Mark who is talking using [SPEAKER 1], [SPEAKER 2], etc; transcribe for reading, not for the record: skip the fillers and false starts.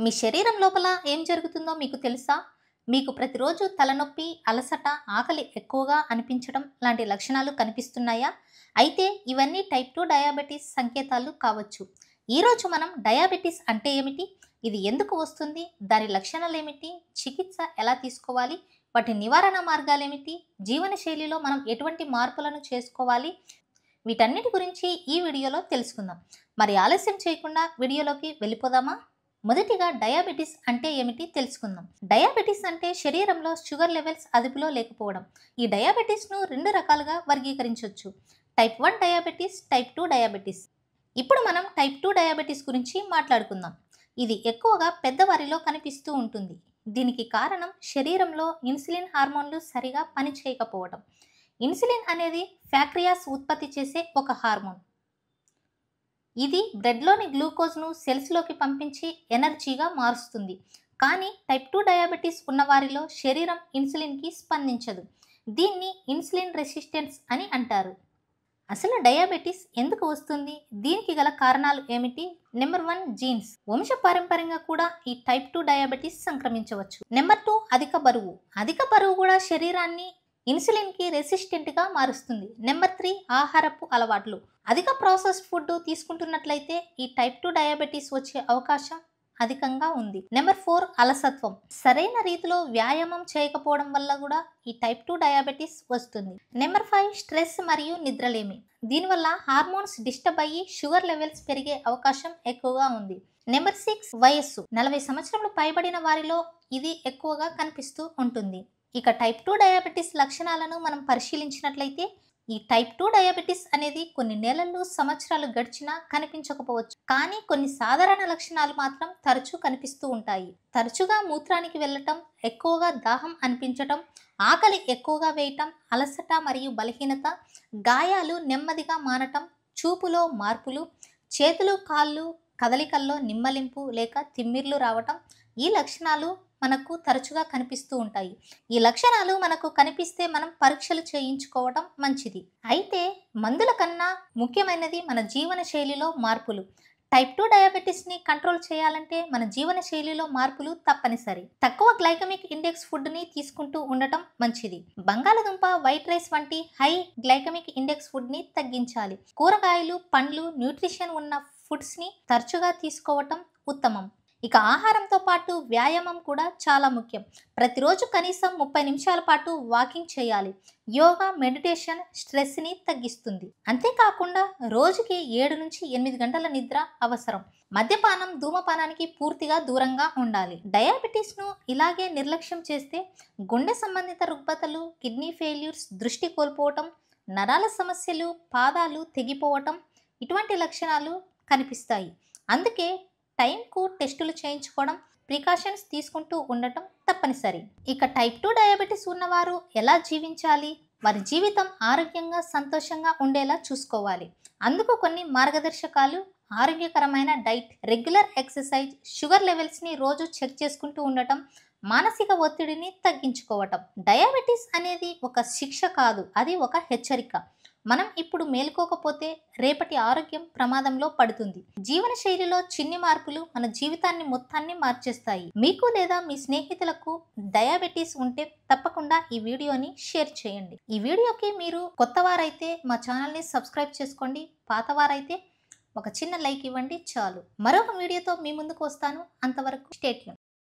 [SPEAKER 1] మీ శరీరం లోపల ఏం జరుగుతుందో మీకు తెలుసా? మీకు ప్రతిరోజు తలనొప్పి, అలసట, ఆకలి ఎక్కువగా అనిపించడం లాంటి లక్షణాలు కనిపిస్తున్నాయా? అయితే ఇవన్నీ టైప్ 2 డయాబెటీస్ సంకేతాలు కావచ్చు. ఈరోజు మనం డయాబెటీస్ అంటే ఏమిటి? ఇది ఎందుకు వస్తుంది? దాని లక్షణాలేమిటి? చికిత్స ఎలా తీసుకోవాలి? వాటి నివారణ మార్గాలేమిటి? జీవనశైలిలో మనం ఎటువంటి మార్పులను చేసుకోవాలి? వీటన్నిటి గురించి ఈ వీడియోలో తెలుసుకుందాం. మరి ఆలస్యం చేయకుండా వీడియోలోకి వెళ్ళిపోదామా? మొదటిగా డయాబెటీస్ అంటే ఏమిటి తెలుసుకుందాం. డయాబెటీస్ అంటే శరీరంలో షుగర్ లెవెల్స్ అదుపులో లేకపోవడం. ఈ డయాబెటీస్ను రెండు రకాలుగా వర్గీకరించవచ్చు: టైప్ 1 డయాబెటీస్, టైప్ 2 డయాబెటీస్. ఇప్పుడు మనం టైప్ 2 డయాబెటీస్ గురించి మాట్లాడుకుందాం. ఇది ఎక్కువగా పెద్దవారిలో కనిపిస్తూ ఉంటుంది. దీనికి కారణం శరీరంలో ఇన్సులిన్ హార్మోన్లు సరిగా పనిచేయకపోవడం. ఇన్సులిన్ అనేది ప్యాంక్రియాస్ ఉత్పత్తి చేసే ఒక హార్మోన్. ఇది బ్లడ్లోని గ్లూకోజ్ను సెల్స్లోకి పంపించి ఎనర్జీగా మారుస్తుంది. కానీ టైప్ 2 డయాబెటీస్ ఉన్నవారిలో శరీరం ఇన్సులిన్కి స్పందించదు. దీన్ని ఇన్సులిన్ రెసిస్టెన్స్ అని అంటారు. అసలు డయాబెటీస్ ఎందుకు వస్తుంది? దీనికి గల కారణాలు ఏమిటి? Number 1, jeans. వంశపారంపర్యంగా కూడా ఈ టైప్ 2 డయాబెటీస్ సంక్రమించవచ్చు. నెంబర్ 2, అధిక బరువు. అధిక బరువు కూడా శరీరాన్ని ఇన్సులిన్కి రెసిస్టెంట్గా మారుస్తుంది. నెంబర్ 3, ఆహారపు అలవాట్లు. అధిక ప్రాసెస్డ్ ఫుడ్ తీసుకుంటున్నట్లయితే ఈ టైప్ 2 డయాబెటీస్ వచ్చే అవకాశం అధికంగా ఉంది. నెంబర్ 4, అలసత్వం. సరైన రీతిలో వ్యాయామం చేయకపోవడం వల్ల కూడా ఈ టైప్ 2 డయాబెటీస్ వస్తుంది. నెంబర్ 5, స్ట్రెస్ మరియు నిద్రలేమి. దీనివల్ల హార్మోన్స్ డిస్టర్బ్ అయ్యి షుగర్ లెవెల్స్ పెరిగే అవకాశం ఎక్కువగా ఉంది. నెంబర్ 6, వయస్సు. 40 సంవత్సరాలు పైబడిన వారిలో ఇది ఎక్కువగా కనిపిస్తూ ఉంటుంది. ఇక టైప్ 2 డయాబెటీస్ లక్షణాలను మనం పరిశీలించినట్లయితే ఈ టైప్ 2 డయాబెటీస్ అనేది కొన్ని నెలలు, సంవత్సరాలు గడిచినా కనిపించకపోవచ్చు. కానీ కొన్ని సాధారణ లక్షణాలు మాత్రం తరచూ కనిపిస్తూ ఉంటాయి. తరచుగా మూత్రానికి వెళ్ళటం, ఎక్కువగా దాహం అనిపించటం, ఆకలి ఎక్కువగా వేయటం, అలసట మరియు బలహీనత, గాయాలు నెమ్మదిగా మానటం, చూపులో మార్పులు, చేతులు కాళ్ళు కదలికల్లో నిమ్మలింపు లేక తిమ్మిర్లు రావటం, ఈ లక్షణాలు మనకు తరచుగా కనిపిస్తూ ఉంటాయి. ఈ లక్షణాలు మనకు కనిపిస్తే మనం పరీక్షలు చేయించుకోవడం మంచిది. అయితే మందుల కన్నా ముఖ్యమైనది మన జీవన శైలిలో మార్పులు. టైప్ 2 డయాబెటీస్ని కంట్రోల్ చేయాలంటే మన జీవన శైలిలో మార్పులు తప్పనిసరి. తక్కువ గ్లైకమిక్ ఇండెక్స్ ఫుడ్ని తీసుకుంటూ ఉండటం మంచిది. బంగాళదుంప, వైట్ రైస్ వంటి హై గ్లైకమిక్ ఇండెక్స్ ఫుడ్ని తగ్గించాలి. కూరగాయలు, పండ్లు, న్యూట్రిషన్ ఉన్న ఫుడ్స్ని తరచుగా తీసుకోవటం ఉత్తమం. ఇక ఆహారంతో పాటు వ్యాయామం కూడా చాలా ముఖ్యం. ప్రతిరోజు కనీసం 30 నిమిషాల పాటు వాకింగ్ చేయాలి. యోగా, మెడిటేషన్ స్ట్రెస్ని తగ్గిస్తుంది. అంతేకాకుండా రోజుకి 7 నుంచి 8 గంటల నిద్ర అవసరం. మద్యపానం, ధూమపానానికి పూర్తిగా దూరంగా ఉండాలి. డయాబెటీస్ను ఇలాగే నిర్లక్ష్యం చేస్తే గుండె సంబంధిత రుగ్మతలు, కిడ్నీ ఫెయిల్యూర్స్, దృష్టి కోల్పోవటం, నరాల సమస్యలు, పాదాలు తెగిపోవటం ఇటువంటి లక్షణాలు కనిపిస్తాయి. అందుకే టైంకు టెస్టులు చేయించుకోవడం, ప్రికాషన్స్ తీసుకుంటూ ఉండటం తప్పనిసరి. ఇక టైప్ 2 డయాబెటీస్ ఉన్నవారు ఎలా జీవించాలి? వారి జీవితం ఆరోగ్యంగా, సంతోషంగా ఉండేలా చూసుకోవాలి. అందుకు కొన్ని మార్గదర్శకాలు: ఆరోగ్యకరమైన డైట్, రెగ్యులర్ ఎక్సర్సైజ్, షుగర్ లెవెల్స్ని రోజు చెక్ చేసుకుంటూ ఉండటం, మానసిక ఒత్తిడిని తగ్గించుకోవటం. డయాబెటీస్ అనేది ఒక శిక్ష కాదు, అది ఒక హెచ్చరిక. మనం ఇప్పుడు మేలుకోకపోతే రేపటి ఆరోగ్యం ప్రమాదంలో పడుతుంది. జీవన శైలిలో చిన్ని మార్పులు మన జీవితాన్ని మొత్తాన్ని మార్చేస్తాయి. మీకు లేదా మీ స్నేహితులకు డయాబెటీస్ ఉంటే తప్పకుండా ఈ వీడియోని షేర్ చేయండి. ఈ వీడియోకి మీరు కొత్తవారైతే మా ఛానల్ని సబ్స్క్రైబ్ చేసుకోండి. పాతవారైతే ఒక చిన్న లైక్ ఇవ్వండి చాలు. మరొక వీడియోతో మీ ముందుకు వస్తాను. అంతవరకు స్టే ట్యూన్.